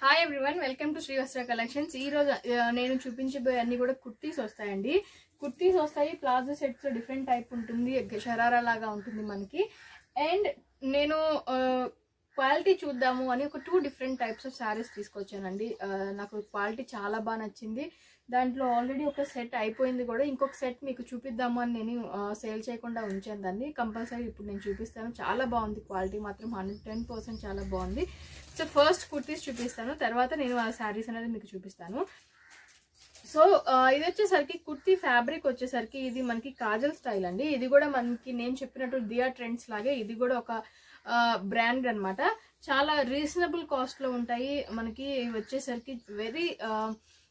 Hi everyone, welcome to Sri Vastra collections. ఈ రోజు నేను చూపించబోయే అన్ని కూడా కుర్తీస్ వస్తాయండి. కుర్తీస్ వస్తాయి, ప్లాజో సెట్స్ డిఫరెంట్ టైప్ ఉంటుంది, షరారా లాగా ఉంటుంది మనకి. అండ్ నేను క్వాలిటీ చూద్దాము అని ఒక 2 డిఫరెంట్ టైప్స్ ఆఫ్ శారీస్ తీసుకొచ్చానండి. నాకు క్వాలిటీ చాలా బాగా నచ్చింది. దాంట్లో ఆల్రెడీ ఒక సెట్ అయిపోయింది కూడా, ఇంకొక సెట్ మీకు చూపిద్దాము అని నేను సేల్ చేయకుండా ఉంచాను దాన్ని. కంపల్సరీ ఇప్పుడు నేను చూపిస్తాను. చాలా బాగుంది, క్వాలిటీ మాత్రం 110% చాలా బాగుంది. సో ఫస్ట్ కుర్తీస్ చూపిస్తాను, తర్వాత నేను ఆ శారీస్ అనేది మీకు చూపిస్తాను. సో ఇది వచ్చేసరికి కుర్తీ ఫ్యాబ్రిక్ వచ్చేసరికి ఇది మనకి కాజల్ స్టైల్ అండి. ఇది కూడా మనకి నేను చెప్పినట్టు దియా ట్రెండ్స్ లాగే ఇది కూడా ఒక బ్రాండ్ అన్నమాట. చాలా రీజనబుల్ కాస్ట్ లో ఉంటాయి మనకి. వచ్చేసరికి వెరీ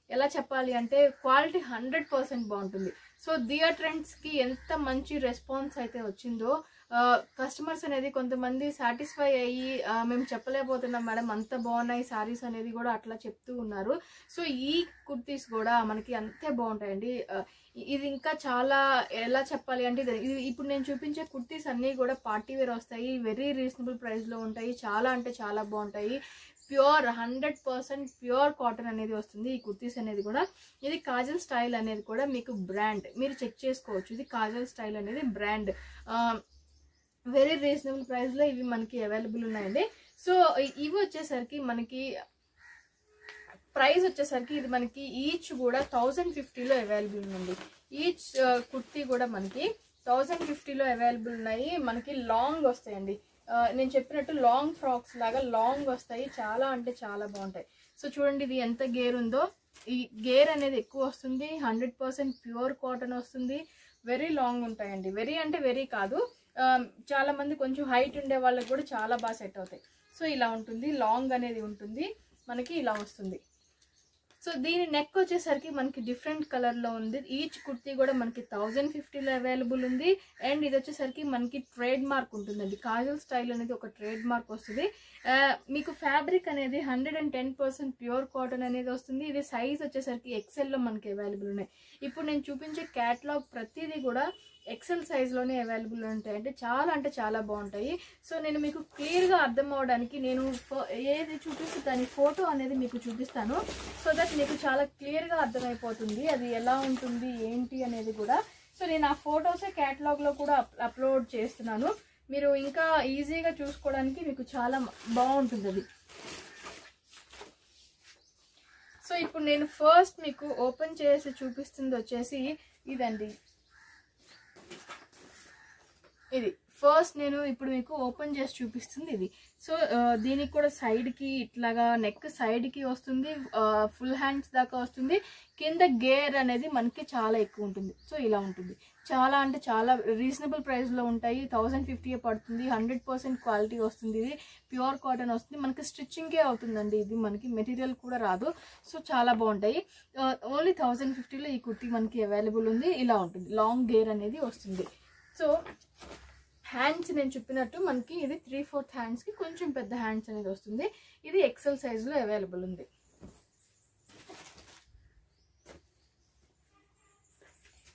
ఎలా చెప్పాలి అంటే క్వాలిటీ 100% బాగుంటుంది. సో దియా ట్రెండ్స్ కి ఎంత మంచి రెస్పాన్స్ అయితే వచ్చిందో, కస్టమర్స్ అనేది కొంతమంది సాటిస్ఫై అయ్యి మేము చెప్పలేకపోతున్నాం మేడం అంత బాగున్నాయి శారీస్ అనేది కూడా అట్లా చెప్తూ ఉన్నారు. సో ఈ కుర్తీస్ కూడా మనకి అంతే బాగుంటాయండి. ఇది ఇంకా చాలా ఎలా చెప్పాలి అంటే ఇది ఇప్పుడు నేను చూపించే కుర్తీస్ అన్నీ కూడా పార్టీ వేర్ వస్తాయి, వెరీ రీజనబుల్ ప్రైస్ లో ఉంటాయి, చాలా అంటే చాలా బాగుంటాయి. ప్యూర్ 100% ప్యూర్ కాటన్ అనేది వస్తుంది ఈ కుర్తీస్ అనేది కూడా. ఇది కాజల్ స్టైల్ అనేది కూడా మీకు బ్రాండ్, మీరు చెక్ చేసుకోవచ్చు. ఇది కాజల్ స్టైల్ అనేది బ్రాండ్, వెరీ రీజనబుల్ ప్రైస్ లో ఇవి మనకి అవైలబుల్ ఉన్నాయండి. సో ఇవి వచ్చేసరికి మనకి ప్రైస్ వచ్చేసరికి ఇది మనకి ఈచ్ కూడా 1050లో అవైలబుల్ ఉంది. ఈచ్ కుర్తీ కూడా మనకి 1050లో అవైలబుల్ ఉన్నాయి. మనకి లాంగ్ వస్తాయండి, నేను చెప్పినట్టు లాంగ్ ఫ్రాక్స్ లాగా లాంగ్ వస్తాయి, చాలా అంటే చాలా బాగుంటాయి. సో చూడండి ఇది ఎంత గేర్ ఉందో, ఈ గేర్ అనేది ఎక్కువ వస్తుంది, 100% ప్యూర్ కాటన్ వస్తుంది, వెరీ లాంగ్ ఉంటాయండి. వెరీ అంటే వెరీ కాదు, చాలా మంది కొంచెం హైట్ ఉండే వాళ్ళకి కూడా చాలా బాగా సెట్ అవుతాయి. సో ఇలా ఉంటుంది, లాంగ్ అనేది ఉంటుంది మనకి, ఇలా వస్తుంది. సో దీని నెక్ వచ్చేసరికి మనకి డిఫరెంట్ కలర్ లో ఉంది. ఈచ్ కుర్తీ కూడా మనకి 1050లో అవైలబుల్ ఉంది. అండ్ ఇది వచ్చేసరికి మనకి ట్రేడ్ మార్క్ ఉంటుందండి, కాజల్ స్టైల్ అనేది ఒక ట్రేడ్ మార్క్ వస్తుంది. మీకు ఫ్యాబ్రిక్ అనేది 110% ప్యూర్ కాటన్ అనేది వస్తుంది. ఇది సైజ్ వచ్చేసరికి ఎక్సెల్ లో మనకి అవైలబుల్ ఉన్నాయి. ఇప్పుడు నేను చూపించే క్యాటలాగ్ ప్రతిదీ కూడా ఎక్సెల్ సైజ్ లోనే అవైలబుల్ ఉంటాయి, అంటే చాలా బాగుంటాయి. సో నేను మీకు క్లియర్ గా అర్థం అవడానికి నేను ఏది చూపిస్తే దాని ఫోటో అనేది మీకు చూపిస్తాను, సో దట్ మీకు చాలా క్లియర్ గా అర్థమైపోతుంది అది ఎలా ఉంటుంది ఏంటి అనేది కూడా. సో నేను ఆ ఫోటోస్ క్యాటలాగ్ లో కూడా అప్లోడ్ చేస్తున్నాను, మీరు ఇంకా ఈజీగా చూసుకోవడానికి మీకు చాలా బాగుంటుంది అది. సో ఇప్పుడు నేను ఫస్ట్ మీకు ఓపెన్ చేసి చూపిస్తుంది వచ్చేసి ఇదండి. ఇది ఫస్ట్ నేను ఇప్పుడు మీకు ఓపెన్ చేసి చూపిస్తుంది ఇది. సో దీనికి కూడా సైడ్ కి ఇట్లాగా నెక్ సైడ్ కి వస్తుంది, ఫుల్ హ్యాండ్స్ దాకా వస్తుంది. కింద గేర్ అనేది మనకి చాలా ఎక్కువ ఉంటుంది. సో ఇలా ఉంటుంది, చాలా అంటే చాలా రీజనబుల్ ప్రైస్ లో ఉంటాయి. 1050 పడుతుంది, 100% క్వాలిటీ వస్తుంది. ఇది ప్యూర్ కాటన్ వస్తుంది, మనకి స్టిచ్చింగే అవుతుందండి, ఇది మనకి మెటీరియల్ కూడా రాదు. సో చాలా బాగుంటాయి. ఓన్లీ 1050లో ఈ కుర్తీ మనకి అవైలబుల్ ఉంది. ఇలా ఉంటుంది, లాంగ్ గేర్ అనేది వస్తుంది. సో హ్యాండ్స్ నేను చెప్పినట్టు మనకి ఇది 3/4 హ్యాండ్స్ కి కొంచెం పెద్ద హ్యాండ్స్ అనేది వస్తుంది. ఇది ఎక్సెల్ సైజ్ లో అవైలబుల్ ఉంది.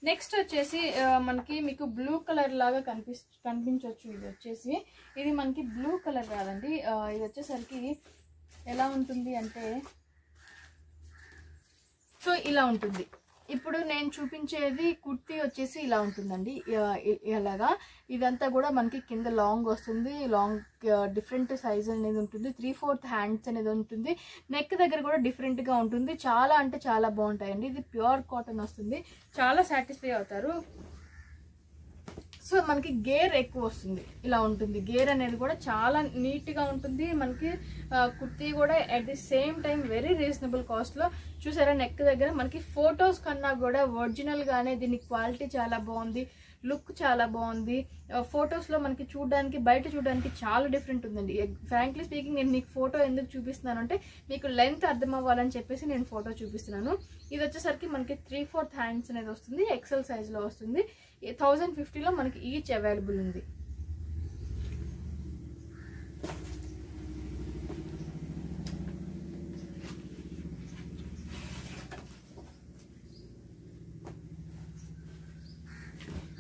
నెక్స్ట్ వచ్చేసి మనకి మీకు బ్లూ కలర్ లాగా కనిపించవచ్చు. ఇది వచ్చేసి ఇది మనకి బ్లూ కలర్ కాదండి, ఇది వచ్చేసరికి ఎలా ఉంటుంది అంటే సో ఇలా ఉంటుంది. ఇప్పుడు నేను చూపించేది కుర్తీ వచ్చేసి ఇలా ఉంటుందండి, ఇలాగా. ఇదంతా కూడా మనకి కింద లాంగ్ వస్తుంది, లాంగ్ డిఫరెంట్ సైజ్ అనేది ఉంటుంది, 3/4 హ్యాండ్స్ అనేది ఉంటుంది. నెక్ దగ్గర కూడా డిఫరెంట్ గా ఉంటుంది, చాలా అంటే చాలా బాగుంటాయండి. ఇది ప్యూర్ కాటన్ వస్తుంది, చాలా సాటిస్ఫై అవుతారు. సో మనకి గేర్ ఎక్కువ వస్తుంది, ఇలా ఉంటుంది. గేర్ అనేది కూడా చాలా నీట్ గా ఉంటుంది మనకి. కుర్తీ కూడా at the same time very reasonable cost లో. చూసారా నెక్ దగ్గర మనకి ఫొటోస్ కన్నా కూడా ఒరిజినల్ గానే దీని క్వాలిటీ చాలా బాగుంది, లుక్ చాలా బాగుంది. ఫొటోస్ లో మనకి చూడడానికి బయట చూడడానికి చాలా డిఫరెంట్ ఉందండి. ఫ్రాంక్లీ స్పీకింగ్ నేను మీకు ఫోటో ఎందుకు చూపిస్తున్నాను అంటే మీకు లెంత్ అర్థం అవ్వాలని చెప్పేసి నేను ఫోటో చూపిస్తున్నాను. ఇది వచ్చేసరికి మనకి 3/4 హ్యాండ్స్ అనేది వస్తుంది, ఎక్సెల్ సైజ్ లో వస్తుంది. 1050లో మనకి ఈచ్ అవైలబుల్ ఉంది.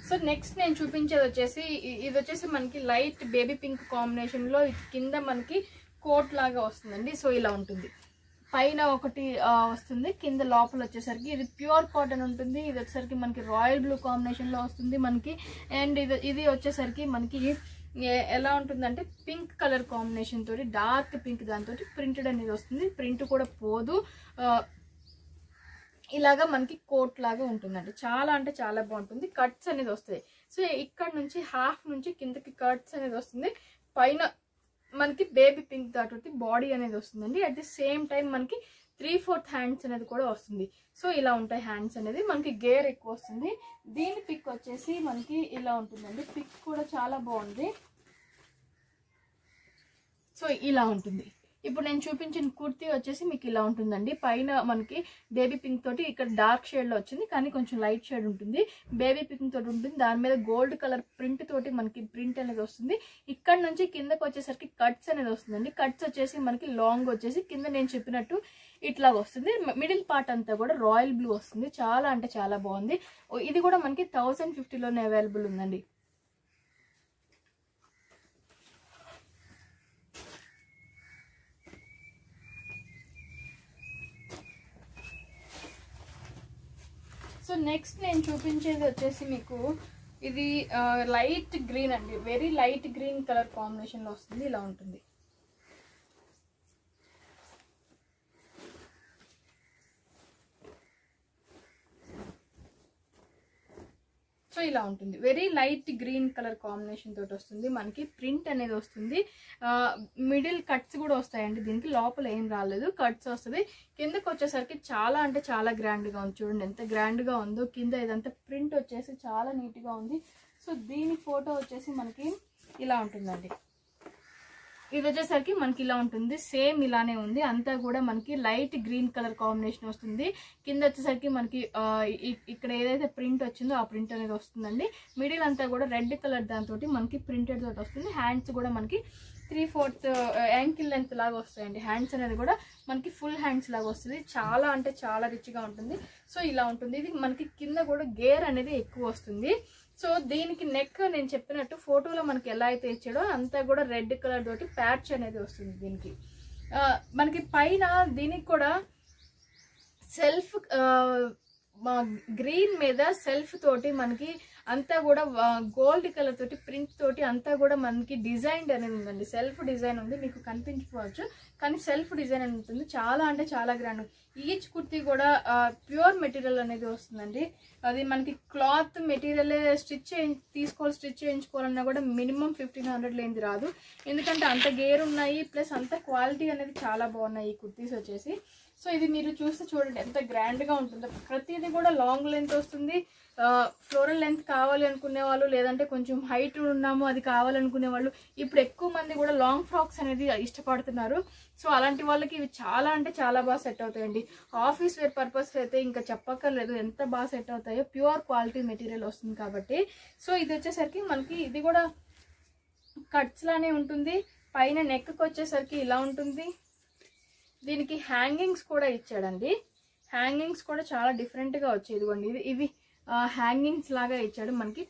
సో నెక్స్ట్ నేను చూపించేది వచ్చేసి ఇది వచ్చేసి మనకి లైట్ బేబీ పింక్ కాంబినేషన్ లో కింద మనకి కోట్ లాగా వస్తుందండి. సో ఇలా ఉంటుంది, పైన ఒకటి వస్తుంది, కింద లోపల వచ్చేసరికి ఇది ప్యూర్ కాటన్ ఉంటుంది. ఇది వచ్చేసరికి మనకి రాయల్ బ్లూ కాంబినేషన్లో వస్తుంది మనకి. అండ్ ఇది వచ్చేసరికి మనకి ఎలా ఉంటుందంటే పింక్ కలర్ కాంబినేషన్ తోటి, డార్క్ పింక్ దాంతో ప్రింటెడ్ అనేది వస్తుంది. ప్రింట్ కూడా పోదు, ఇలాగా మనకి కోట్ లాగా ఉంటుందండి. చాలా అంటే చాలా బాగుంటుంది. కట్స్ అనేది వస్తాయి. సో ఇక్కడ నుంచి హాఫ్ నుంచి కిందకి కట్స్ అనేది వస్తుంది. పైన మనకి బేబీ పింక్ దాటి బాడీ అనేది వస్తుందండి. అట్ ది సేమ్ టైం మనకి 3/4 హ్యాండ్స్ అనేది కూడా వస్తుంది. సో ఇలా ఉంటాయి హ్యాండ్స్ అనేది. మనకి గేర్ ఎక్కువ వస్తుంది. దీని పిక్ వచ్చేసి మనకి ఇలా ఉంటుందండి. పిక్ కూడా చాలా బాగుంది. సో ఇలా ఉంటుంది. ఇప్పుడు నేను చూపించిన కుర్తీ వచ్చేసి మీకు ఇలా ఉంటుందండి. పైన మనకి బేబీ పింక్ తోటి ఇక్కడ డార్క్ షేడ్ లో వచ్చింది, కానీ కొంచెం లైట్ షేడ్ ఉంటుంది. బేబీ పింక్ తోటి ఉంటుంది. దాని మీద గోల్డ్ కలర్ ప్రింట్ తోటి మనకి ప్రింట్ అనేది వస్తుంది. ఇక్కడ నుంచి కిందకి వచ్చేసరికి కట్స్ అనేది వస్తుందండి. కట్స్ వచ్చేసి మనకి లాంగ్ వచ్చేసి కింద నేను చెప్పినట్టు ఇట్లా వస్తుంది. మిడిల్ పార్ట్ అంతా కూడా రాయల్ బ్లూ వస్తుంది. చాలా అంటే చాలా బాగుంది. ఇది కూడా మనకి 1050లోనే అవైలబుల్ ఉందండి. సో నెక్స్ట్ నేను చూపించేది వచ్చేసి మీకు ఇది లైట్ గ్రీన్ అండి. వెరీ లైట్ గ్రీన్ కలర్ కాంబినేషన్లో వస్తుంది. ఇలా ఉంటుంది. సో ఇలా ఉంటుంది. Very light green colour combination తోటి వస్తుంది. మనకి ప్రింట్ అనేది వస్తుంది. మిడిల్ కట్స్ కూడా వస్తాయండి. దీనికి లోపల ఏం రాలేదు, కట్స్ వస్తుంది. కిందకి వచ్చేసరికి చాలా అంటే చాలా గ్రాండ్గా ఉంది. చూడండి ఎంత గ్రాండ్గా ఉందో. కింద ఇదంతా ప్రింట్ వచ్చేసి చాలా నీట్గా ఉంది. సో దీని ఫోటో వచ్చేసి మనకి ఇలా ఉంటుందండి. ఇది వచ్చేసరికి మనకి ఇలా ఉంటుంది. సేమ్ ఇలానే ఉంది. అంతా కూడా మనకి లైట్ గ్రీన్ కలర్ కాంబినేషన్ వస్తుంది. కింద వచ్చేసరికి మనకి ఇక్కడ ఏదైతే ప్రింట్ వచ్చిందో ఆ ప్రింట్ అనేది వస్తుందండి. మిడిల్ అంతా కూడా రెడ్ కలర్ దాంతో మనకి ప్రింటెడ్ తోటి వస్తుంది. హ్యాండ్స్ కూడా మనకి 3/4 యాంకిల్ లెంత్ లాగా వస్తాయండి. హ్యాండ్స్ అనేది కూడా మనకి ఫుల్ హ్యాండ్స్ లాగా వస్తుంది. చాలా అంటే చాలా రిచ్గా ఉంటుంది. సో ఇలా ఉంటుంది. ఇది మనకి కింద కూడా గేర్ అనేది ఎక్కువ వస్తుంది. సో దీనికి నెక్ నేను చెప్పినట్టు ఫోటోలో మనకి ఎలా అయితే ఇచ్చాడో అంతా కూడా రెడ్ కలర్ తోటి ప్యాచ్ అనేది వస్తుంది. దీనికి మనకి పైన దీనికి కూడా సెల్ఫ్ గ్రీన్ మీద సెల్ఫ్ తోటి మనకి అంతా కూడా గోల్డ్ కలర్ తోటి ప్రింట్ తోటి అంతా కూడా మనకి డిజైన్ అనేది ఉందండి. సెల్ఫ్ డిజైన్ ఉంది, మీకు కనిపించకపోవచ్చు, కానీ సెల్ఫ్ డిజైన్ అనేది ఉంటుంది. చాలా అంటే చాలా గ్రాండ్. ఈచ్ కుర్తీ కూడా ప్యూర్ మెటీరియల్ అనేది వస్తుందండి. అది మనకి క్లాత్ మెటీరియల్ స్టిచ్ చేయించుకోవాలన్నా కూడా మినిమం 1500 లేనిది రాదు. ఎందుకంటే అంత గేర్ ఉన్నాయి, ప్లస్ అంత క్వాలిటీ అనేది చాలా బాగున్నాయి ఈ కుర్తీస్ వచ్చేసి. సో ఇది మీరు చూస్తే చూడండి ఎంత గ్రాండ్గా ఉంటుందో. ప్రతిదీ కూడా లాంగ్ లెంత్ వస్తుంది. ఫ్లోరల్ లెంత్ కావాలి అనుకునే వాళ్ళు, లేదంటే కొంచెం హైట్ ఉన్నాము అది కావాలనుకునే వాళ్ళు, ఇప్పుడు ఎక్కువ మంది కూడా లాంగ్ ఫ్రాక్స్ అనేది ఇష్టపడుతున్నారు. సో అలాంటి వాళ్ళకి ఇవి చాలా అంటే చాలా బాగా సెట్ అవుతాయండి. ఆఫీస్ వేర్ పర్పస్ అయితే ఇంకా చెప్పక్కర్లేదు ఎంత బాగా సెట్ అవుతాయో. ప్యూర్ క్వాలిటీ మెటీరియల్ వస్తుంది కాబట్టి. సో ఇది వచ్చేసరికి మనకి ఇది కూడా కట్స్ లానే ఉంటుంది. పైన నెక్కి వచ్చేసరికి ఇలా ఉంటుంది. దీనికి హ్యాంగింగ్స్ కూడా ఇచ్చాడండి. హ్యాంగింగ్స్ కూడా చాలా డిఫరెంట్గా వచ్చాయి. ఇదిగోండి ఇవి హ్యాంగింగ్స్ లాగా ఇచ్చాడు. మనకి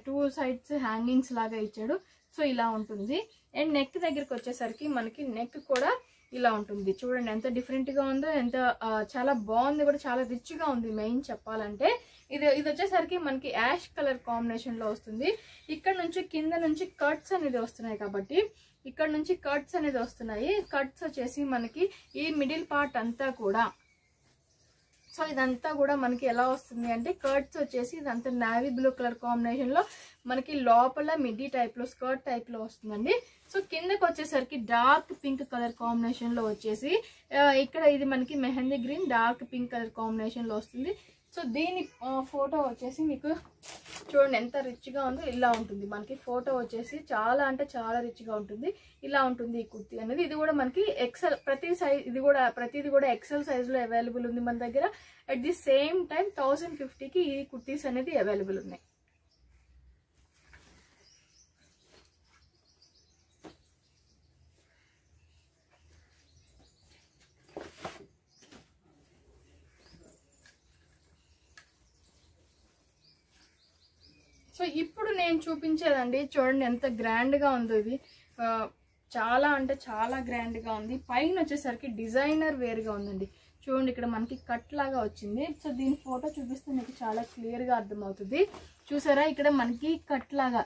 టూ సైడ్స్ హ్యాంగింగ్స్ లాగా ఇచ్చాడు. సో ఇలా ఉంటుంది. అండ్ నెక్ దగ్గరికి వచ్చేసరికి మనకి నెక్ కూడా ఇలా ఉంటుంది. చూడండి ఎంత డిఫరెంట్గా ఉందో, ఎంత చాలా బాగుంది కూడా, చాలా రిచ్గా ఉంది. మెయిన్ చెప్పాలంటే ఇది వచ్చేసరికి మనకి యాష్ కలర్ కాంబినేషన్లో వస్తుంది. ఇక్కడ నుంచి కింద నుంచి కట్స్ అనేది వస్తున్నాయి కాబట్టి ఇక్కడ నుంచి కట్స్ అనేది వస్తున్నాయి. కట్స్ వచ్చేసి మనకి ఈ మిడిల్ పార్ట్ అంతా కూడా, సో ఇదంతా కూడా మనకి ఎలా వస్తుంది అంటే కట్స్ వచ్చేసి ఇదంతా నావీ బ్లూ కలర్ కాంబినేషన్లో మనకి లోపల మిడ్డీ టైప్లో స్కర్ట్ టైప్లో వస్తుందండి. సో కిందకి వచ్చేసరికి డార్క్ పింక్ కలర్ కాంబినేషన్లో వచ్చేసి ఇక్కడ ఇది మనకి mehndi green dark pink colour కాంబినేషన్లో వస్తుంది. సో దీని ఫోటో వచ్చేసి మీకు చూడండి ఎంత రిచ్గా ఉందో. ఇలా ఉంటుంది మనకి ఫోటో వచ్చేసి. చాలా అంటే చాలా రిచ్గా ఉంటుంది. ఇలా ఉంటుంది ఈ కుర్తీ అనేది. ఇది కూడా మనకి ఎక్సెల్ ప్రతిది కూడా ఎక్సెల్ సైజులో అవైలబుల్ ఉంది మన దగ్గర. అట్ ది సేమ్ టైం 1050కి ఈ కుర్తీస్ అనేది అవైలబుల్ ఉన్నాయి. సో ఇప్పుడు నేను చూపించేదండి చూడండి ఎంత గ్రాండ్గా ఉందో. ఇది చాలా అంటే చాలా గ్రాండ్గా ఉంది. పైన వచ్చేసరికి డిజైనర్ వేర్గా ఉందండి. చూడండి ఇక్కడ మనకి కట్ లాగా వచ్చింది. సో దీని ఫోటో చూపిస్తే మీకు చాలా క్లియర్గా అర్థమవుతుంది. చూసారా ఇక్కడ మనకి కట్ లాగా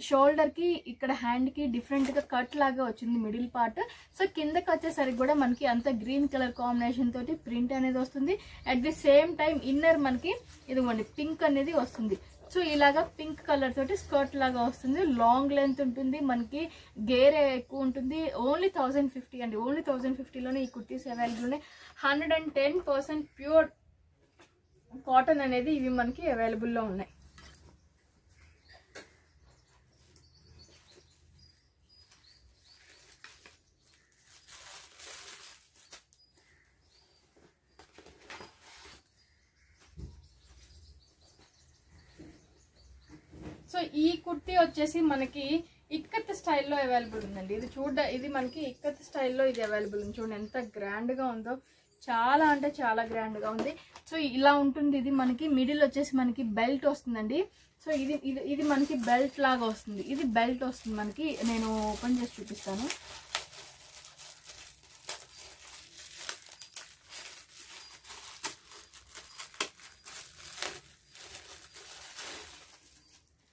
షోల్డర్కి ఇక్కడ హ్యాండ్కి డిఫరెంట్గా కట్ లాగా వచ్చింది మిడిల్ పార్ట్. సో కిందకి వచ్చేసరికి కూడా మనకి అంత గ్రీన్ కలర్ కాంబినేషన్ తోటి ప్రింట్ అనేది వస్తుంది. At the same time inner మనకి ఇదిగోండి పింక్ అనేది వస్తుంది. సో ఇలాగా పింక్ కలర్ తోటి స్కర్ట్ లాగా వస్తుంది. లాంగ్ లెంత్ ఉంటుంది, మనకి గేర్ ఎక్కువ ఉంటుంది. ఓన్లీ 1050 అండి. ఓన్లీ 1050లోనే ఈ కుర్తీస్ అవైలబుల్ ఉన్నాయి. 110% ప్యూర్ కాటన్ అనేది ఇవి మనకి అవైలబుల్లో ఉన్నాయి. సో ఈ కుర్తీ వచ్చేసి మనకి ఇక్కత్ స్టైల్లో అవైలబుల్ ఉందండి. ఇది మనకి ఇక్కత్ స్టైల్లో ఇది అవైలబుల్ ఉంది. చూడండి ఎంత గ్రాండ్గా ఉందో, చాలా అంటే చాలా గ్రాండ్గా ఉంది. సో ఇలా ఉంటుంది. ఇది మనకి మిడిల్ వచ్చేసి మనకి బెల్ట్ వస్తుందండి. సో ఇది మనకి బెల్ట్ లాగా వస్తుంది. ఇది బెల్ట్ వస్తుంది మనకి. నేను ఓపెన్ చేసి చూపిస్తాను.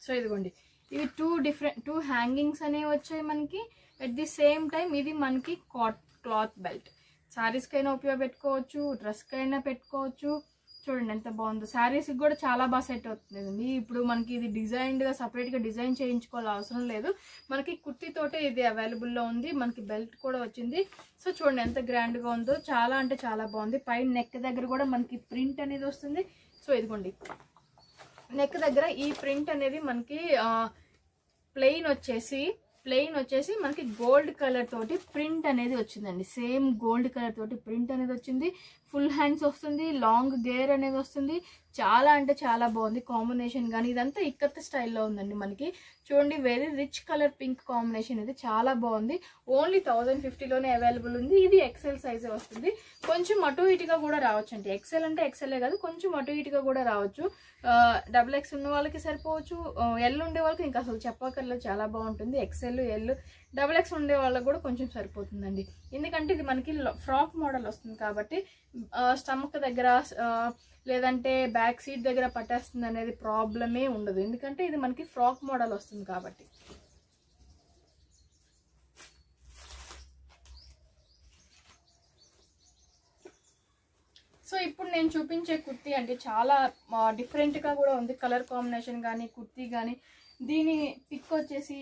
సో ఇదిగోండి ఇవి టూ హ్యాంగింగ్స్ అనేవి వచ్చాయి మనకి. అట్ ది సేమ్ టైం ఇది మనకి క్లాత్ బెల్ట్. శారీస్కైనా ఉపయోగపెట్టుకోవచ్చు, డ్రెస్కైనా పెట్టుకోవచ్చు. చూడండి ఎంత బాగుందో. శారీస్కి కూడా చాలా బాగా సెట్ అవుతుంది. ఇప్పుడు మనకి ఇది డిజైన్డ్గా సపరేట్గా డిజైన్ చేయించుకోవాల్సిన అవసరం లేదు. మనకి కుర్తీతోటే ఇది అవైలబుల్లో ఉంది. మనకి బెల్ట్ కూడా వచ్చింది. సో చూడండి ఎంత గ్రాండ్గా ఉందో, చాలా అంటే చాలా బాగుంది. పైన నెక్ దగ్గర కూడా మనకి ప్రింట్ అనేది వస్తుంది. సో ఇదిగోండి నెక్ దగ్గర ఈ ప్రింట్ అనేది మనకి ప్లెయిన్ వచ్చేసి మనకి గోల్డ్ కలర్ తోటి ప్రింట్ అనేది వచ్చిందండి. సేమ్ గోల్డ్ కలర్ తోటి ప్రింట్ అనేది వచ్చింది. ఫుల్ హ్యాండ్స్ వస్తుంది, లాంగ్ గేర్ అనేది వస్తుంది. చాలా అంటే చాలా బాగుంది కాంబినేషన్. కానీ ఇదంతా ఇక్కత్ స్టైల్లో ఉందండి మనకి. చూడండి very rich colour pink combination ఇది చాలా బాగుంది. ఓన్లీ 1050లోనే అవైలబుల్ ఉంది. ఇది ఎక్సెల్ సైజే వస్తుంది. కొంచెం అటు ఇటుగా కూడా రావచ్చు అండి. ఎక్సెల్ అంటే ఎక్సెలే కాదు, కొంచెం అటు ఇటుగా కూడా రావచ్చు. XXL ఉన్న వాళ్ళకి సరిపోవచ్చు. ఎల్ ఉండే వాళ్ళకి ఇంకా అసలు చెప్పక్కర్లేదు, చాలా బాగుంటుంది. XL, L, XX ఉండే వాళ్ళకి కూడా కొంచెం సరిపోతుందండి. ఎందుకంటే ఇది మనకి ఫ్రాక్ మోడల్ వస్తుంది కాబట్టి స్టమక్ దగ్గర లేదంటే బ్యాక్ సీట్ దగ్గర పట్టేస్తుంది అనేది ప్రాబ్లమే ఉండదు. ఎందుకంటే ఇది మనకి ఫ్రాక్ మోడల్ వస్తుంది కాబట్టి. సో ఇప్పుడు నేను చూపించే కుర్తీ అంటే చాలా డిఫరెంట్గా కూడా ఉంది. కలర్ కాంబినేషన్ కానీ కుర్తీ కానీ. దీని పిక్ వచ్చేసి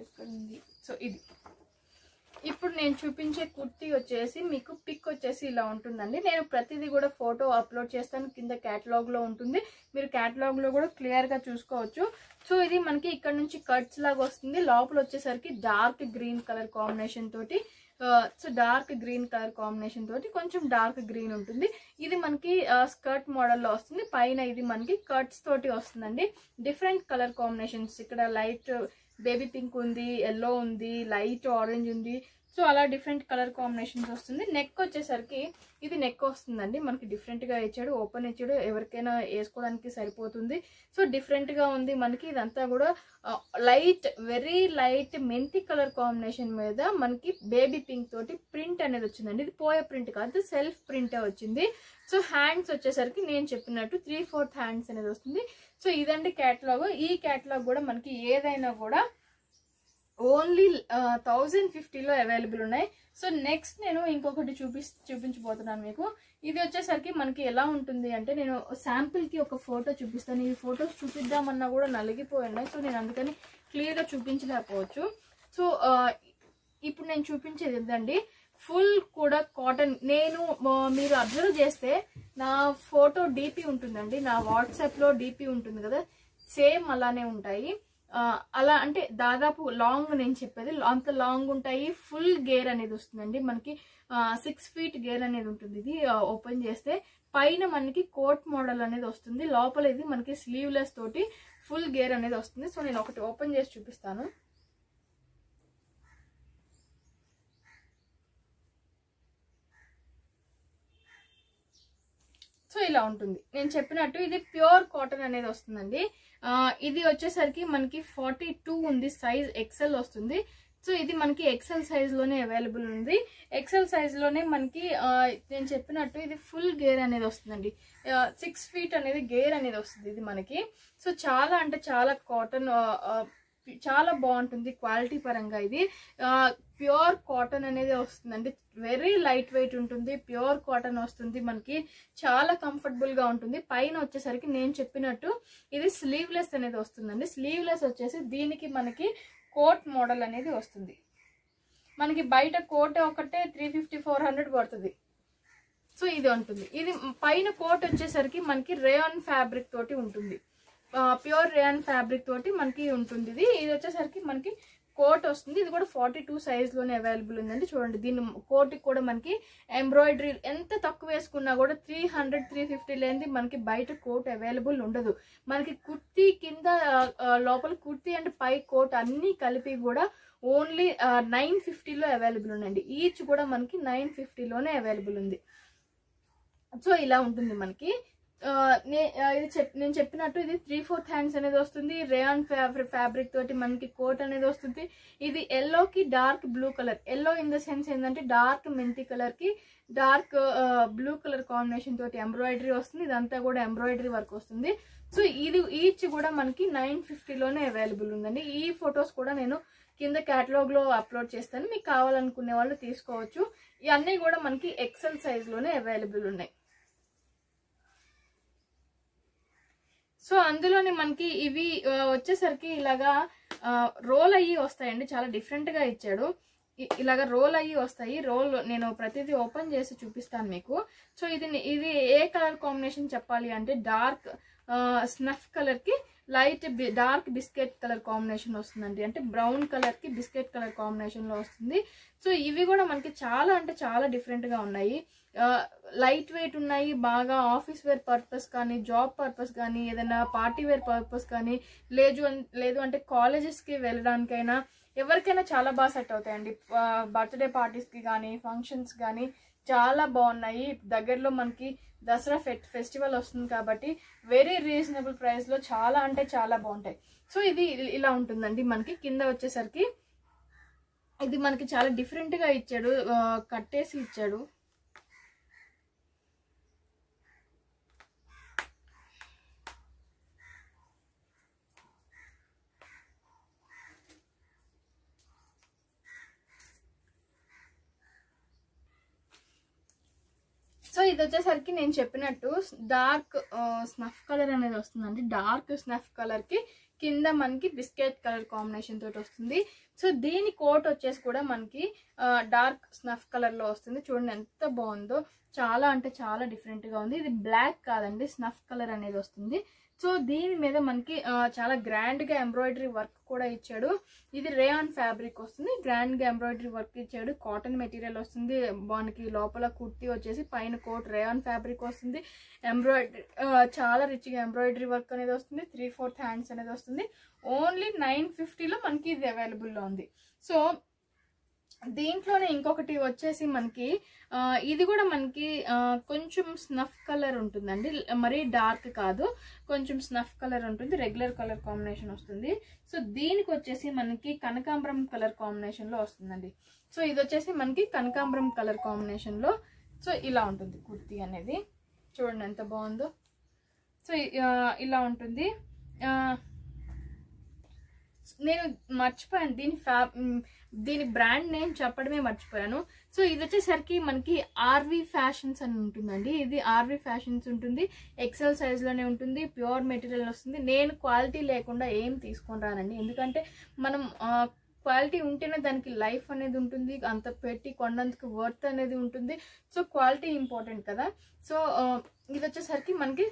ఎక్కడుంది? సో ఇది ఇప్పుడు నేను చూపించే కుర్తీ వచ్చేసి మీకు పిక్ వచ్చేసి ఇలా ఉంటుందండి. నేను ప్రతిదీ కూడా ఫోటో అప్లోడ్ చేస్తాను, కింద క్యాటలాగ్లో ఉంటుంది. మీరు క్యాటలాగ్లో కూడా క్లియర్గా చూసుకోవచ్చు. సో ఇది మనకి ఇక్కడ నుంచి కట్స్ లాగా వస్తుంది. లోపల వచ్చేసరికి డార్క్ గ్రీన్ కలర్ కాంబినేషన్ తోటి డార్క్ గ్రీన్ కలర్ కాంబినేషన్ తోటి కొంచెం డార్క్ గ్రీన్ ఉంటుంది. ఇది మనకి స్కర్ట్ మోడల్లో వస్తుంది. పైన ఇది మనకి కట్స్ తోటి వస్తుందండి. Different colour combinations. ఇక్కడ లైట్ బేబీ పింక్ ఉంది, ఎల్లో ఉంది, లైట్ ఆరెంజ్ ఉంది. సో అలా డిఫరెంట్ కలర్ కాంబినేషన్స్ వస్తుంది. నెక్ వచ్చేసరికి ఇది నెక్ వస్తుందండి. మనకి డిఫరెంట్గా ఇచ్చాడు, ఓపెన్ ఇచ్చాడు, ఎవరికైనా వేసుకోవడానికి సరిపోతుంది. సో డిఫరెంట్గా ఉంది మనకి. ఇదంతా కూడా లైట్, వెరీ లైట్ మెంతి కలర్ కాంబినేషన్ మీద మనకి బేబీ పింక్ తోటి ప్రింట్ అనేది వచ్చిందండి. ఇది పోయే ప్రింట్ కాదు, సెల్ఫ్ ప్రింటే వచ్చింది. సో హ్యాండ్స్ వచ్చేసరికి నేను చెప్పినట్టు 3/4 హ్యాండ్స్ అనేది వస్తుంది. సో ఇదండి క్యాటలాగ్. ఈ క్యాటలాగ్ కూడా మనకి ఏదైనా కూడా ఓన్లీ 1050లో అవైలబుల్ ఉన్నాయి. సో నెక్స్ట్ నేను ఇంకొకటి చూపించబోతున్నాను మీకు. ఇది వచ్చేసరికి మనకి ఎలా ఉంటుంది అంటే, నేను శాంపిల్కి ఒక ఫోటో చూపిస్తాను. ఈ ఫొటోస్ చూపిద్దామన్నా కూడా నలిగిపోయి ఉన్నాయి. సో నేను అందుకని క్లియర్గా చూపించలేకపోవచ్చు. సో ఇప్పుడు నేను చూపించేది ఏంటండి, ఫుల్ కూడా కాటన్. మీరు అబ్జర్వ్ చేస్తే నా ఫోటో డీపీ ఉంటుందండి, నా వాట్సాప్లో డీపీ ఉంటుంది కదా, సేమ్ అలానే ఉంటాయి. అలా అంటే దాదాపు లాంగ్, నేను చెప్పేది అంత లాంగ్ ఉంటాయి. ఫుల్ గేర్ అనేది వస్తుందండి మనకి. 6 feet గేర్ అనేది ఉంటుంది. ఇది ఓపెన్ చేస్తే పైన మనకి కోట్ మోడల్ అనేది వస్తుంది. లోపల ఇది మనకి స్లీవ్లెస్ తోటి ఫుల్ గేర్ అనేది వస్తుంది. సో నేను ఒకటి ఓపెన్ చేసి చూపిస్తాను. సో ఇలా ఉంటుంది. నేను చెప్పినట్టు ఇది ప్యూర్ కాటన్ అనేది వస్తుందండి. ఇది వచ్చేసరికి మనకి 42 ఉంది, సైజ్ ఎక్సెల్ వస్తుంది. సో ఇది మనకి ఎక్సెల్ సైజ్ లోనే అవైలబుల్ ఉంది. ఎక్సెల్ సైజ్ లోనే మనకి నేను చెప్పినట్టు ఇది ఫుల్ గేర్ అనేది వస్తుందండి. 6 feet అనేది గేర్ అనేది వస్తుంది ఇది మనకి. సో చాలా అంటే చాలా కాటన్, చాలా బాగుంటుంది క్వాలిటీ పరంగా. ఇది ప్యూర్ కాటన్ అనేది వస్తుందండి. వెరీ లైట్ వెయిట్ ఉంటుంది, ప్యూర్ కాటన్ వస్తుంది మనకి. చాలా కంఫర్టబుల్ గా ఉంటుంది. పైన వచ్చేసరికి నేను చెప్పినట్టు ఇది స్లీవ్లెస్ అనేది వస్తుందండి. స్లీవ్లెస్ వచ్చేసి దీనికి మనకి కోట్ మోడల్ అనేది వస్తుంది. మనకి బయట కోట్ ఒకటే 350-400 పడుతుంది. సో ఇది ఉంటుంది. ఇది పైన కోట్ వచ్చేసరికి మనకి రేయాన్ ఫ్యాబ్రిక్ తోటి ఉంటుంది. ప్యూర్ రేయాన్ ఫ్యాబ్రిక్ తోటి మనకి ఉంటుంది. ఇది వచ్చేసరికి మనకి కోట్ వస్తుంది. ఇది కూడా 42 సైజ్ లోనే అవైలబుల్ ఉందండి. చూడండి, దీని కోట్ కూడా మనకి ఎంబ్రాయిడరీ ఎంత తక్కువ వేసుకున్నా కూడా 300-350 లేనిది మనకి బయట కోట్ అవైలబుల్ ఉండదు. మనకి కుర్తీ కింద లోపల కుర్తీ అండ్ పై కోట్ అన్ని కలిపి కూడా ఓన్లీ 950లో అవైలబుల్ ఉందండి. ఈచ్ కూడా మనకి 950లోనే అవైలబుల్ ఉంది. సో ఇలా ఉంటుంది మనకి. నేను చెప్పినట్టు ఇది 3/4 హ్యాండ్స్ అనేది వస్తుంది. రేయాన్ ఫ్యాబ్రిక్ తోటి మనకి కోట్ అనేది వస్తుంది. ఇది ఎల్లోకి dark blue colour, yellow in the sense ఏంటంటే డార్క్ మెంతి కలర్ కి డార్క్ బ్లూ కలర్ కాంబినేషన్ తోటి ఎంబ్రాయిడరీ వస్తుంది. ఇదంతా కూడా ఎంబ్రాయిడరీ వర్క్ వస్తుంది. సో ఇది ఈచ్ కూడా మనకి 950లోనే అవైలబుల్ ఉందండి. ఈ ఫొటోస్ కూడా నేను కింద క్యాటలాగ్ లో అప్లోడ్ చేస్తాను, మీకు కావాలనుకునే వాళ్ళు తీసుకోవచ్చు. ఇవన్నీ కూడా మనకి ఎక్సెల్ సైజ్ లోనే అవైలబుల్ ఉన్నాయి. సో అందులోనే మనకి ఇవి వచ్చేసరికి ఇలాగా రోల్ అయ్యి వస్తాయండి. చాలా డిఫరెంట్ గా ఇచ్చాడు. ఇలాగా రోల్ అయ్యి వస్తాయి. రోల్ నేను ప్రతిదీ ఓపెన్ చేసి చూపిస్తాను మీకు. సో ఇది ఏ కలర్ కాంబినేషన్ చెప్పాలి అంటే డార్క్ స్నఫ్ కలర్ కి light dark biscuit colour combination వస్తుందండి. అంటే బ్రౌన్ కలర్ కి బిస్కెట్ కలర్ కాంబినేషన్ లో వస్తుంది. సో ఇవి కూడా మనకి చాలా అంటే చాలా డిఫరెంట్ గా ఉన్నాయి. లైట్ వెయిట్ ఉన్నాయి. బాగా ఆఫీస్ వేర్ పర్పస్ కానీ, జాబ్ పర్పస్ కానీ, ఏదైనా పార్టీ వేర్ పర్పస్ కానీ, లేదు అంటే కాలేజెస్ కి వెళ్ళడానికైనా ఎవరికైనా చాలా బాగా సెట్ అవుతాయండి. బర్త్డే పార్టీస్ కి కానీ, ఫంక్షన్స్ కానీ చాలా బాగున్నాయి. దగ్గరలో మనకి దసరా ఫెస్టివల్ వస్తుంది కాబట్టి వెరీ రీజనబుల్ ప్రైస్ లో చాలా అంటే చాలా బాగుంటాయి. సో ఇది ఇలా ఉంటుందండి. మనకి కింద వచ్చేసరికి ఇది మనకి చాలా డిఫరెంట్ గా ఇచ్చాడు, కట్టేసి ఇచ్చాడు. సో ఇది వచ్చేసరికి నేను చెప్పినట్టు డార్క్ స్నఫ్ కలర్ అనేది వస్తుందండి. డార్క్ స్నఫ్ కలర్ కి కింద మనకి బిస్కెట్ కలర్ కాంబినేషన్ తోటి వస్తుంది. సో దీని కోట్ వచ్చేసి కూడా మనకి డార్క్ స్నఫ్ కలర్ లో వస్తుంది. చూడండి ఎంత బాగుందో, చాలా అంటే చాలా డిఫరెంట్ గా ఉంది. ఇది బ్లాక్ కాదండి, స్నఫ్ కలర్ అనేది వస్తుంది. సో దీని మీద మనకి చాలా గ్రాండ్ గా ఎంబ్రాయిడరీ వర్క్ కూడా ఇచ్చాడు. ఇది రేయాన్ ఫ్యాబ్రిక్ వస్తుంది, గ్రాండ్ గా ఎంబ్రాయిడరీ వర్క్ ఇచ్చాడు. కాటన్ మెటీరియల్ వస్తుంది. మనకి లోపల కుర్తీ వచ్చేసి పైన కోట్ రేయాన్ ఫ్యాబ్రిక్ వస్తుంది. ఎంబ్రాయిడరీ చాలా రిచ్ గా ఎంబ్రాయిడరీ వర్క్ అనేది వస్తుంది. 3/4 హ్యాండ్స్ అనేది వస్తుంది. ఓన్లీ 950లో మనకి ఇది అవైలబుల్ లో ఉంది. సో దీంట్లోనే ఇంకొకటి వచ్చేసి మనకి ఇది కూడా మనకి కొంచెం స్నఫ్ కలర్ ఉంటుందండి. మరీ డార్క్ కాదు, కొంచెం స్నఫ్ కలర్ ఉంటుంది. రెగ్యులర్ కలర్ కాంబినేషన్ వస్తుంది. సో దీనికి వచ్చేసి మనకి కనకాంబరం కలర్ కాంబినేషన్ లో వస్తుందండి. సో ఇది వచ్చేసి మనకి కనకాంబరం కలర్ కాంబినేషన్ లో సో ఇలా ఉంటుంది కుర్తీ అనేది. చూడండి ఎంత బాగుందో. సో ఇలా ఉంటుంది. నేను మర్చిపోయాను దీని బ్రాండ్ నేమ్ చెప్పడమే మర్చిపోయాను. సో ఇది వచ్చేసరికి మనకి ఆర్వి ఫ్యాషన్స్ అని ఉంటుందండి. ఇది ఆర్వి ఫ్యాషన్స్ ఉంటుంది. ఎక్సెల్ సైజ్ లోనే ఉంటుంది. ప్యూర్ మెటీరియల్ వస్తుంది. నేను క్వాలిటీ లేకుండా ఏం తీసుకొని రానండి, ఎందుకంటే మనం క్వాలిటీ ఉంటేనే దానికి లైఫ్ అనేది ఉంటుంది. అంత పెట్టి కొన్నందుకు వర్త్ అనేది ఉంటుంది. సో క్వాలిటీ ఇంపార్టెంట్ కదా. సో ఇది వచ్చేసరికి మనకి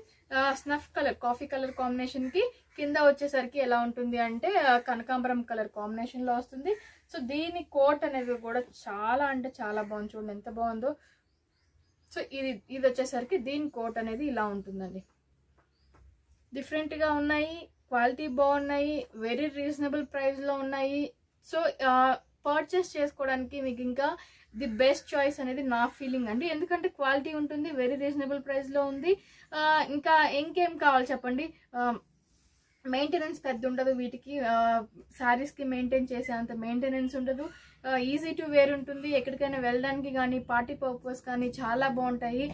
snuff colour, coffee colour combination కి కింద వచ్చేసరికి ఎలా ఉంటుంది అంటే కనకాంబరం కలర్ కాంబినేషన్ లో వస్తుంది. సో దీని కోట్ అనేది కూడా చాలా అంటే చాలా బాగుంది. చూడండి ఎంత బాగుందో. సో ఇది వచ్చేసరికి దీని కోట్ అనేది ఇలా ఉంటుందండి. డిఫరెంట్ గా ఉన్నాయి, క్వాలిటీ బాగున్నాయి, వెరీ రీజనబుల్ ప్రైస్ లో ఉన్నాయి. సో పర్చేస్ చేసుకోవడానికి మీకు ఇంకా ది బెస్ట్ చాయిస్ అనేది నా ఫీలింగ్ అండి. ఎందుకంటే క్వాలిటీ ఉంటుంది, వెరీ రీజనబుల్ ప్రైస్లో ఉంది. ఇంకా ఇంకేం కావాలి చెప్పండి. మెయింటెనెన్స్ పెద్ద ఉండదు వీటికి, శారీస్కి మెయింటైన్ చేసే అంత మెయింటెనెన్స్ ఉండదు. ఈజీ టు వేర్ ఉంటుంది, ఎక్కడికైనా వెళ్ళడానికి కానీ పార్టీ పర్పస్ కానీ చాలా బాగుంటాయి.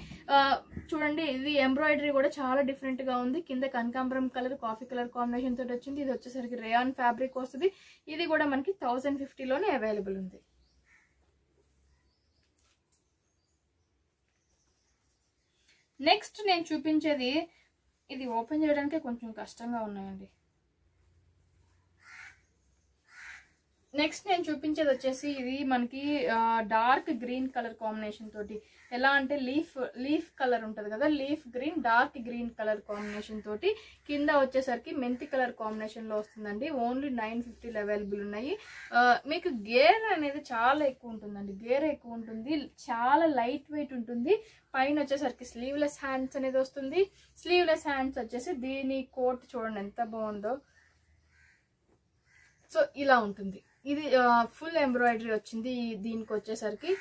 చూడండి, ఇది ఎంబ్రాయిడరీ కూడా చాలా డిఫరెంట్గా ఉంది. కింద కనకాంబరం కలర్ కాఫీ కలర్ కాంబినేషన్ తోటి వచ్చింది. ఇది వచ్చేసరికి రేయాన్ ఫ్యాబ్రిక్ వస్తుంది. ఇది కూడా మనకి 1050లోనే అవైలబుల్ ఉంది. నెక్స్ట్ నేను చూపించేది, ఇది ఓపెన్ చేయడానికి కొంచెం కష్టంగా ఉన్నాయండి. నెక్స్ట్ నేను చూపించేది వచ్చేసి ఇది మనకి డార్క్ గ్రీన్ కలర్ కాంబినేషన్ తోటి, ఎలా అంటే లీఫ్ కలర్ ఉంటుంది కదా, leaf green dark green colour combination తోటి కింద వచ్చేసరికి మెంతి కలర్ కాంబినేషన్ లో వస్తుందండి. ఓన్లీ 950 అవైలబుల్ ఉన్నాయి. మీకు గేర్ అనేది చాలా ఎక్కువ ఉంటుందండి, గేర్ ఎక్కువ ఉంటుంది, చాలా లైట్ వెయిట్ ఉంటుంది. పైన వచ్చేసరికి స్లీవ్లెస్ హ్యాండ్స్ అనేది వస్తుంది. స్లీవ్లెస్ హ్యాండ్స్ వచ్చేసి దీని కోట్ చూడండి ఎంత బాగుందో. సో ఇలా ఉంటుంది. ఇది ఫుల్ ఎంబ్రాయిడరీ వచ్చింది. దీనికి వచ్చేసరికి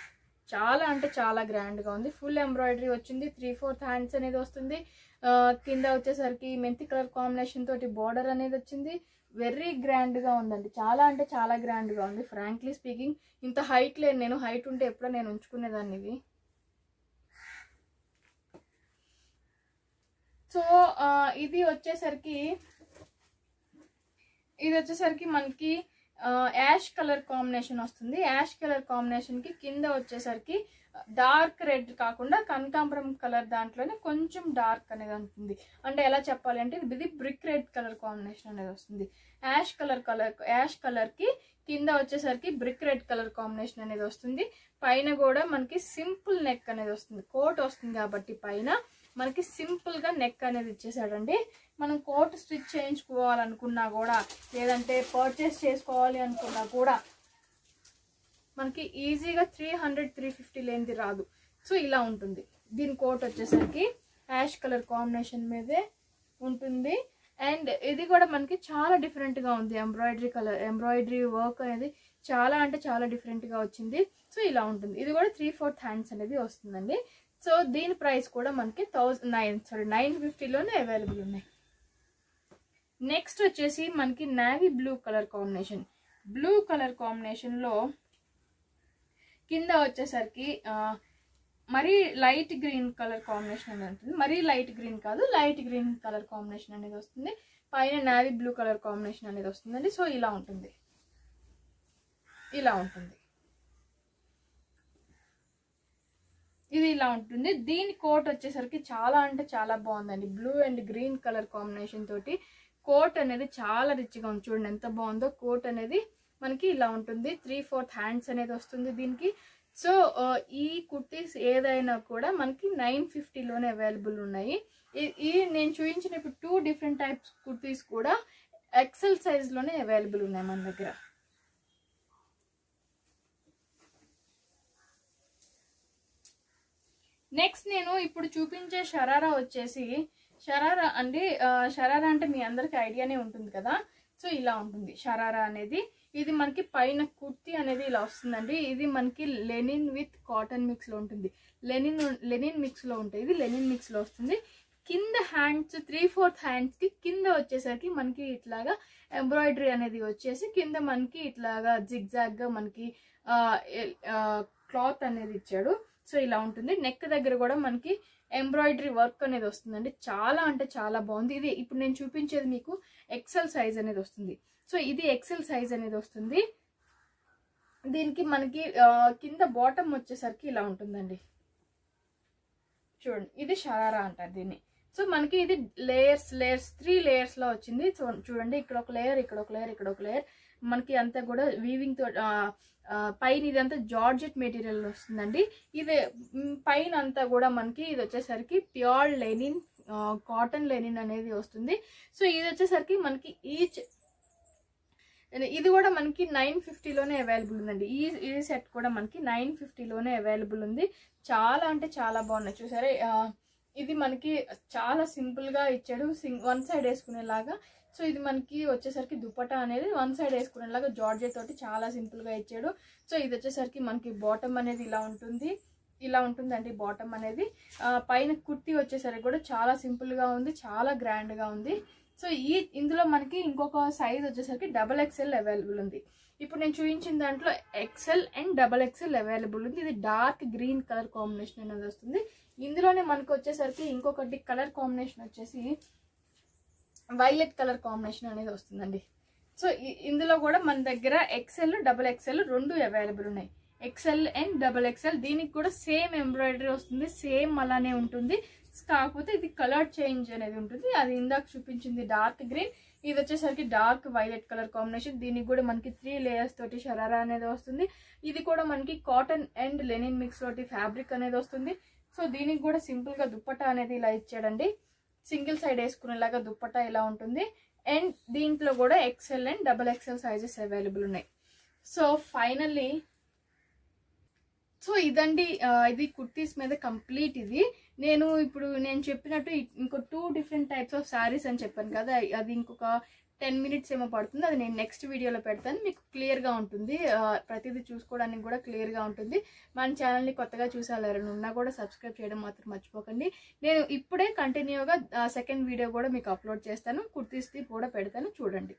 చాలా అంటే చాలా గ్రాండ్గా ఉంది. ఫుల్ ఎంబ్రాయిడరీ వచ్చింది. 3/4 హ్యాండ్స్ అనేది వస్తుంది. కింద వచ్చేసరికి మెంతి కలర్ కాంబినేషన్ తోటి బార్డర్ అనేది వచ్చింది. వెరీ గ్రాండ్గా ఉందండి, చాలా అంటే చాలా గ్రాండ్గా ఉంది. ఫ్రాంక్లీ స్పీకింగ్ ఇంత హైట్ లేను నేను, హైట్ ఉంటే ఎప్పుడో నేను ఉంచుకునేదాన్ని ఇవి. సో ఇది వచ్చేసరికి మనకి యాష్ కలర్ కాంబినేషన్ వస్తుంది. యాష్ కలర్ కాంబినేషన్ కి కింద వచ్చేసరికి డార్క్ రెడ్ కాకుండా కనకాంబరం కలర్ దాంట్లోనే కొంచెం డార్క్ అనేది ఉంటుంది. అంటే ఎలా చెప్పాలి అంటే ఇది బ్రిక్ రెడ్ కలర్ కాంబినేషన్ అనేది వస్తుంది. యాష్ కలర్ కి కింద వచ్చేసరికి బ్రిక్ రెడ్ కలర్ కాంబినేషన్ అనేది వస్తుంది. పైన కూడా మనకి సింపుల్ నెక్ అనేది వస్తుంది. కోట్ వస్తుంది కాబట్టి పైన మనకి సింపుల్ గా నెక్ అనేది ఇచ్చేసాడండి. మనం కోట్ స్టిచ్ చేయించుకోవాలనుకున్నా కూడా, లేదంటే పర్చేస్ చేసుకోవాలి అనుకున్నా కూడా మనకి ఈజీగా 300-350 లేనిది రాదు. సో ఇలా ఉంటుంది. దీని కోట్ వచ్చేసరికి యాష్ కలర్ కాంబినేషన్ మీదే ఉంటుంది. అండ్ ఇది కూడా మనకి చాలా డిఫరెంట్ గా ఉంది. ఎంబ్రాయిడరీ వర్క్ అనేది చాలా అంటే చాలా డిఫరెంట్ గా వచ్చింది. సో ఇలా ఉంటుంది. ఇది కూడా 3/4 హ్యాండ్స్ అనేది వస్తుందండి. సో దీని ప్రైస్ కూడా మనకి 950లోనే అవైలబుల్ ఉన్నాయి. నెక్స్ట్ వచ్చేసి మనకి navy blue colour combination. Blue colour combination లో కింద వచ్చేసరికి మరీ లైట్ గ్రీన్ కలర్ కాంబినేషన్ అనేది ఉంటుంది. మరీ లైట్ గ్రీన్ కాదు, లైట్ గ్రీన్ కలర్ కాంబినేషన్ అనేది వస్తుంది. పైన నావీ బ్లూ కలర్ కాంబినేషన్ అనేది వస్తుందండి. సో ఇలా ఉంటుంది. ఇది ఇలా ఉంటుంది. దీని కోట్ వచ్చేసరికి చాలా అంటే చాలా బాగుందండి. Blue and green colour combination తోటి కోట్ అనేది చాలా రిచ్గా ఉంది. చూడండి ఎంత బాగుందో. కోట్ అనేది మనకి ఇలా ఉంటుంది. 3/4 హ్యాండ్స్ అనేది వస్తుంది దీనికి. సో ఈ కుర్తీస్ ఏదైనా కూడా మనకి 950లోనే అవైలబుల్ ఉన్నాయి. ఈ నేను చూపించిన ఇప్పుడు 2 డిఫరెంట్ టైప్స్ కుర్తీస్ కూడా ఎక్సెల్ సైజ్లోనే అవైలబుల్ ఉన్నాయి మన దగ్గర. నెక్స్ట్ నేను ఇప్పుడు చూపించే షరారా వచ్చేసి, షరారా అంటే మీ అందరికి ఐడియానే ఉంటుంది కదా. సో ఇలా ఉంటుంది షరారా అనేది. ఇది మనకి పైన కుర్తీ అనేది ఇలా వస్తుందండి. ఇది మనకి లెనిన్ విత్ కాటన్ మిక్స్ లో ఉంటుంది. లెనిన్ మిక్స్ లో ఉంటుంది. ఇది లెనిన్ మిక్స్ లో వస్తుంది. కింద హ్యాండ్స్ 3/4 హ్యాండ్స్ కి కింద వచ్చేసరికి మనకి ఇట్లాగా ఎంబ్రాయిడరీ అనేది వచ్చేసి కింద మనకి ఇట్లాగా జిగ్జాగ్ గా మనకి క్లాత్ అనేది ఇచ్చాడు. సో ఇలా ఉంటుంది. నెక్ దగ్గర కూడా మనకి ఎంబ్రాయిడరీ వర్క్ అనేది వస్తుందండి. చాలా అంటే చాలా బాగుంది. ఇది ఇప్పుడు నేను చూపించేది మీకు ఎక్సెల్ సైజ్ అనేది వస్తుంది. సో ఇది ఎక్సెల్ సైజ్ అనేది వస్తుంది. దీనికి మనకి కింద బాటమ్ వచ్చేసరికి ఇలా ఉంటుందండి. చూడండి, ఇది షరారా అంటారు దీన్ని. సో మనకి ఇది లేయర్స్ 3 లేయర్స్ లో వచ్చింది. సో చూడండి, ఇక్కడ ఒక లేయర్, ఇక్కడ ఒక లేయర్, ఇక్కడ ఒక లేయర్. మనకి అంతా కూడా వీవింగ్ తో పైన ఇదంతా జార్జెట్ మెటీరియల్ వస్తుందండి. ఇది పైన అంతా కూడా మనకి ఇది వచ్చేసరికి ప్యూర్ లెనిన్ కాటన్ లెనిన్ అనేది వస్తుంది. సో ఇది వచ్చేసరికి మనకి ఇది కూడా మనకి 950లోనే అవైలబుల్ ఉందండి. ఈ సెట్ కూడా మనకి 950లోనే అవైలబుల్ ఉంది. చాలా అంటే చాలా బాగున్నాయి. చూసారా, ఇది మనకి చాలా సింపుల్ గా ఇచ్చాడు. 1 సైడ్ వేసుకునేలాగా సో ఇది మనకి వచ్చేసరికి దుపట్టా అనేది వన్ సైడ్ వేసుకునేలాగా జార్జెట్ తోటి చాలా సింపుల్గా ఇచ్చాడు. సో ఇది వచ్చేసరికి మనకి బాటమ్ అనేది ఇలా ఉంటుందండి బాటమ్ అనేది. పైన కుర్తీ వచ్చేసరికి కూడా చాలా సింపుల్గా ఉంది, చాలా గ్రాండ్గా ఉంది. సో ఇందులో మనకి ఇంకొక సైజ్ వచ్చేసరికి XXL అవైలబుల్ ఉంది. ఇప్పుడు నేను చూపించిన దాంట్లో XL అండ్ XXL అవైలబుల్ ఉంది. ఇది డార్క్ గ్రీన్ కలర్ కాంబినేషన్ అనేది వస్తుంది. ఇందులోనే మనకు వచ్చేసరికి ఇంకొకటి కలర్ కాంబినేషన్ వచ్చేసి వైలెట్ కలర్ కాంబినేషన్ అనేది వస్తుందండి. సో ఇందులో కూడా మన దగ్గర XL XXL రెండు అవైలబుల్ ఉన్నాయి. XL and XXL. దీనికి కూడా సేమ్ ఎంబ్రాయిడరీ వస్తుంది, సేమ్ అలానే ఉంటుంది. కాకపోతే ఇది కలర్ చేంజ్ అనేది ఉంటుంది. అది ఇందాక చూపించింది డార్క్ గ్రీన్, ఇది వచ్చేసరికి డార్క్ వైలెట్ కలర్ కాంబినేషన్. దీనికి కూడా మనకి 3 లేయర్స్ తోటి షరారా అనేది వస్తుంది. ఇది కూడా మనకి కాటన్ అండ్ లెనిన్ మిక్స్ తోటి ఫ్యాబ్రిక్ అనేది వస్తుంది. సో దీనికి కూడా సింపుల్ గా దుపట్టా అనేది ఇలా ఇచ్చాడండి. సింగిల్ సైడ్ వేసుకునేలాగా దుపట్టా ఇలా ఉంటుంది. అండ్ దీంట్లో కూడా XL and XXL sizes available ఉన్నాయి. సో ఫైనల్లీ సో ఇదండి, ఇది కుర్తీస్ మీద కంప్లీట్. ఇది నేను చెప్పినట్టు ఇంకో 2 డిఫరెంట్ టైప్స్ ఆఫ్ శారీస్ అని చెప్పాను కదా, అది ఇంకొక 10 మినిట్స్ ఏమో పడుతుంది. అది నేను నెక్స్ట్ వీడియోలో పెడతాను, మీకు క్లియర్గా ఉంటుంది. ప్రతిదీ చూసుకోవడానికి కూడా క్లియర్గా ఉంటుంది. మన ఛానల్ని కొత్తగా చూసేవాళ్ళు ఎవరైనా ఉన్నా కూడా సబ్స్క్రైబ్ చేయడం మాత్రం మర్చిపోకండి. నేను ఇప్పుడే కంటిన్యూగా సెకండ్ వీడియో కూడా మీకు అప్లోడ్ చేస్తాను, కుర్తీస్ది కూడా పెడతాను, చూడండి.